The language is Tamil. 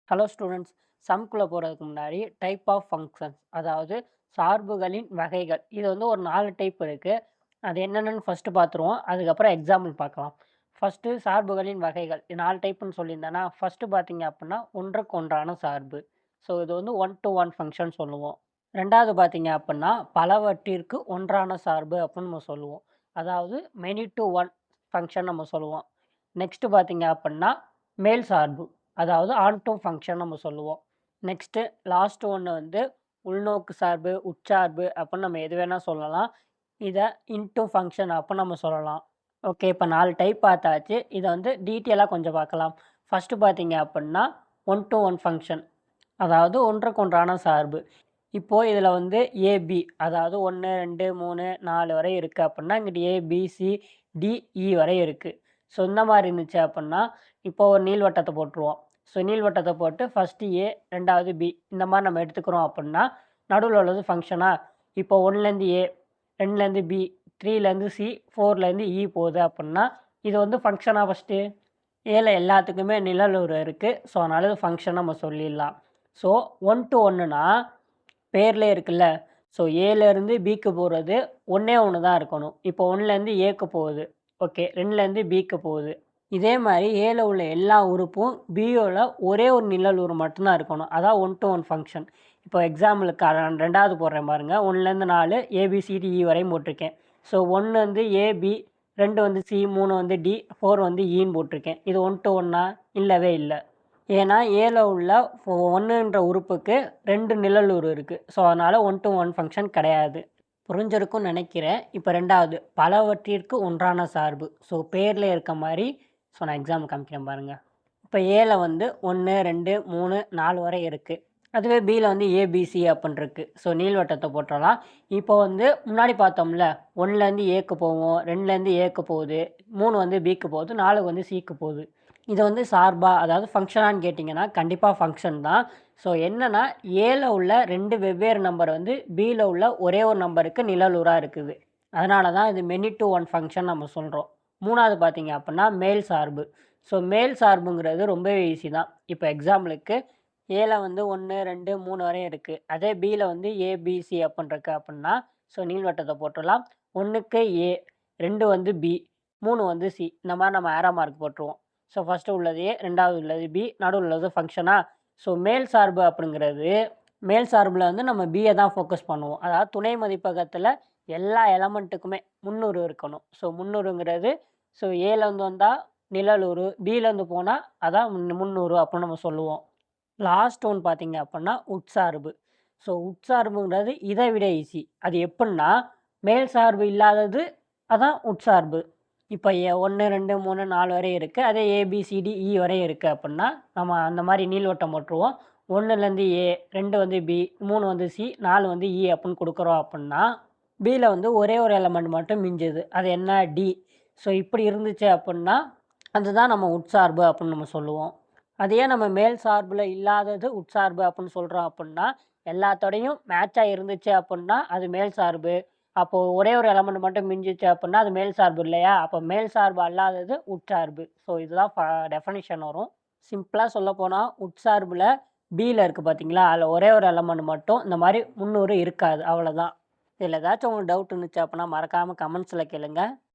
ஹலோ ஸ்டூடெண்ட்ஸ், சம்குள்ள போறதுக்கு முன்னாடி டைப் ஆஃப் ஃபங்க்ஷன்ஸ் அதாவது சார்புகளின் வகைகள். இது வந்து ஒரு 4 டைப் இருக்கு. அது என்னென்னன்னு ஃபர்ஸ்ட் பார்த்துருவோம். அதுக்கப்புறம் எக்ஸாம்பிள் பார்க்கலாம். ஃபர்ஸ்ட்டு சார்புகளின் வகைகள். இது 4 டைப்புன்னு சொல்லியிருந்தேன்னா, ஃபர்ஸ்ட்டு பார்த்தீங்க அப்படின்னா, ஒன்றுக்கு ஒன்றான சார்பு. ஸோ இது வந்து ஒன் டு ஒன் ஃபங்க்ஷன் சொல்லுவோம். 2வது பார்த்தீங்க அப்படின்னா, பலவற்றிற்கு ஒன்றான சார்பு அப்படின்னு நம்ம சொல்லுவோம். அதாவது மெனி டு ஒன் ஃபங்க்ஷன் நம்ம சொல்லுவோம். நெக்ஸ்ட்டு பார்த்தீங்க அப்படின்னா, மேல் சார்பு. அதாவது ஆன் டூ ஃபங்க்ஷன் நம்ம சொல்லுவோம். நெக்ஸ்ட்டு லாஸ்ட் ஒண்ணு வந்து உள்நோக்கு சார்பு, உட்சார்பு அப்படின்னு நம்ம எது வேணா சொல்லலாம். இத இன்டூ ஃபங்க்ஷன் அப்படின்னு நம்ம சொல்லலாம். ஓகே. இப்ப 4 டைப் பார்த்தாச்சு. இத வந்து டீட்டெயிலா கொஞ்சம் பார்க்கலாம். ஃபர்ஸ்ட்டு பார்த்தீங்க அப்படின்னா, ஒன் டூ ஒன் ஃபங்க்ஷன். அதாவது ஒன்றுக்கொன்றான சார்பு. இப்போ இதில வந்து ஏபி அதாவது 1, 2, 3, 4 வரை இருக்கு அப்படின்னா, இங்கிட்டு ஏ, பி, சி, டி, இ வரை இருக்கு. ஸோ இந்த மாரி இருந்துச்சு அப்படின்னா, இப்போ ஒரு நீள்வட்டத்த போட்டுருவோம். ஸோ நீள்வட்டத்த போட்டு ஃபர்ஸ்ட்டு ஏ, 2வது பி இந்த மாரி நம்ம எடுத்துக்கிறோம் அப்படின்னா, நடுவுல உள்ளது ஃபங்க்ஷனா, இப்போ 1லேருந்து ஏ, 2லேருந்து பி, 3லேருந்து சி, 4லேருந்து இ போகுது அப்படின்னா, இது வந்து ஃபங்க்ஷனா ஃபர்ஸ்ட்டு? ஏல எல்லாத்துக்குமே நிழலுரு இருக்கு. ஸோ அதனால இது ஃபங்க்ஷன் நம்ம சொல்லிடலாம். ஸோ ஒன் டூ ஒன்னுனா பேர்லயே இருக்குல்ல. ஸோ ஏலேருந்து பிக்கு போறது ஒண்ணே ஒண்ணு தான் இருக்கணும். இப்போ 1லேருந்து ஏக்கு போகுது. ஓகே. 2லேருந்து பிக்கு போகுது. இதே மாரி ஏல உள்ள எல்லா உறுப்பும் பியோல ஒரே ஒரு நிழல் உரு மட்டும் தான் இருக்கணும். அதான் ஒன் டூ ஒன் ஃபங்க்ஷன். இப்போ எக்ஸாம்பிளுக்கு 2வது போடுறேன் பாருங்க. 1லேருந்து 4 ஏபிசிடிஇ வரையும் போட்டிருக்கேன். ஸோ 1 வந்து ஏபி, 2 வந்து சி, 3 வந்து டி, 4 வந்து ஈன்னு போட்டிருக்கேன். இது ஒன் டூ ஒன்னா? இல்லவே இல்ல. ஏன்னா ஏல உள்ள 1ன்ற உறுப்புக்கு 2 நிழலுரு இருக்கு. ஸோ அதனால ஒன் டூ ஒன் ஃபங்க்ஷன் கிடையாது. புரிஞ்சிருக்கும்னு நினைக்கிறேன். இப்போ 2வது பலவற்றிற்கு ஒன்றான சார்பு. ஸோ பேர்ல இருக்க மாரி நான் எக்ஸாம்பிள் காமிக்கிறேன் பாருங்க. இப்போ ஏல வந்து 1, 2, 3, 4 வரை இருக்கு. அதுவே பில வந்து ஏபிசி அப்படின்னு இருக்கு. ஸோ நீள்வட்டத்த போட்டுறலாம். இப்போ வந்து முன்னாடி பார்த்தோம்ல, 1லேருந்து ஏக்கு போவோம், 2லேருந்து ஏக்கு போகுது, 3 வந்து பிக்கு போகுது, 4 வந்து சிக்கு போகுது. இது வந்து சார்பா அதாவது ஃபங்க்ஷனான்னு கேட்டிங்கன்னா, கண்டிப்பா ஃபங்க்ஷன் தான். ஸோ என்னன்னா, ஏல உள்ள 2 வெவ்வேறு நம்பர் வந்து பில உள்ள ஒரே ஒரு நம்பருக்கு நிழலுரா இருக்குது. அதனால தான் இது மெனி டூ ஒன் ஃபங்க்ஷன் நம்ம சொல்றோம். 3வது பார்த்தீங்க அப்படின்னா, மேல் சார்பு. ஸோ மேல் சார்புங்கிறது ரொம்பவே ஈஸி தான். இப்போ எக்ஸாம்பிளுக்கு ஏல வந்து 1, 2, 3 வரையும் இருக்கு. அதே பில வந்து ஏபிசி அப்படின்னு இருக்கு அப்படின்னா, ஸோ நீள்வட்டத்த போட்டுறலாம். 1க்கு ஏ, 2 வந்து பி, 3 வந்து சி. இந்த மாரி நம்ம ஏரோ மார்க் போட்டுருவோம். ஸோ ஃபர்ஸ்ட்டு உள்ளது ஏ, 2வது உள்ளது பி, நடுவுல உள்ளது ஃபங்க்ஷனா. ஸோ மேல் சார்பு அப்படிங்கிறது மேல் சார்புல வந்து நம்ம பிய தான் ஃபோக்கஸ் பண்ணுவோம். அதாவது துணை மதிப்பகத்துல எல்லா எலமெண்ட்டுக்குமே முந்நூறு இருக்கணும். ஸோ முந்நூறுங்கிறது ஸோ ஏலேருந்து வந்தா நிழலுரு, பிலேருந்து போனா அதான் முந்நூறு அப்படின்னு நம்ம சொல்லுவோம். லாஸ்ட் ஒன் பார்த்தீங்க அப்படின்னா உட்சார்பு. ஸோ உட்சார்புங்கிறது இதை விட ஈஸி. அது எப்புட்ன்னா, மேல் சார்பு இல்லாதது அதான் உட்சார்பு. இப்போ 1, 2, 3, 4 வரை இருக்கு. அதே ஏபிசிடி, இ வரையும் இருக்கு அப்படின்னா, நம்ம அந்த மாரி நீள்வட்டம் போட்டுருவோம். 1லேருந்து ஏ, 2 வந்து பி, 3 வந்து சி, 4 வந்து இ அப்படின்னு குடுக்குறோம் அப்படின்னா, பில வந்து ஒரே ஒரு எலமெண்ட் மட்டும் மிஞ்சுது. அது என்ன? டி. ஸோ இப்படி இருந்துச்சு அப்படின்னா, அதுதான் நம்ம உட்சார்பு அப்படின்னு நம்ம சொல்லுவோம். அதையே நம்ம மேல் சார்புல இல்லாதது உட்சார்பு அப்படின்னு சொல்றோம் அப்படின்னா, எல்லாத்தோடையும் மேட்சா இருந்துச்சு அப்படின்னா, அது மேல் சார்பு. அப்போ ஒரே ஒரு எலமெண்ட் மட்டும் மிஞ்சுச்சு அப்படின்னா, அது மேல் சார்பு இல்லையா? அப்போ மேல் சார்பு அல்லாதது உட்சார்பு. ஸோ இதுதான் டெஃபனிஷன் வரும். சிம்பிளா சொல்லப்போனா, உட்சார்புல பில இருக்கு பார்த்தீங்களா? அதில ஒரே ஒரு எலமெண்ட் மட்டும் இந்த மாரி 300 இருக்காது. அவ்வளோதான். இதில ஏதாச்சும் உங்களுக்கு டவுட் இருந்துச்சு அப்படின்னா, மறக்காம கமெண்ட்ஸ்ல கேளுங்க.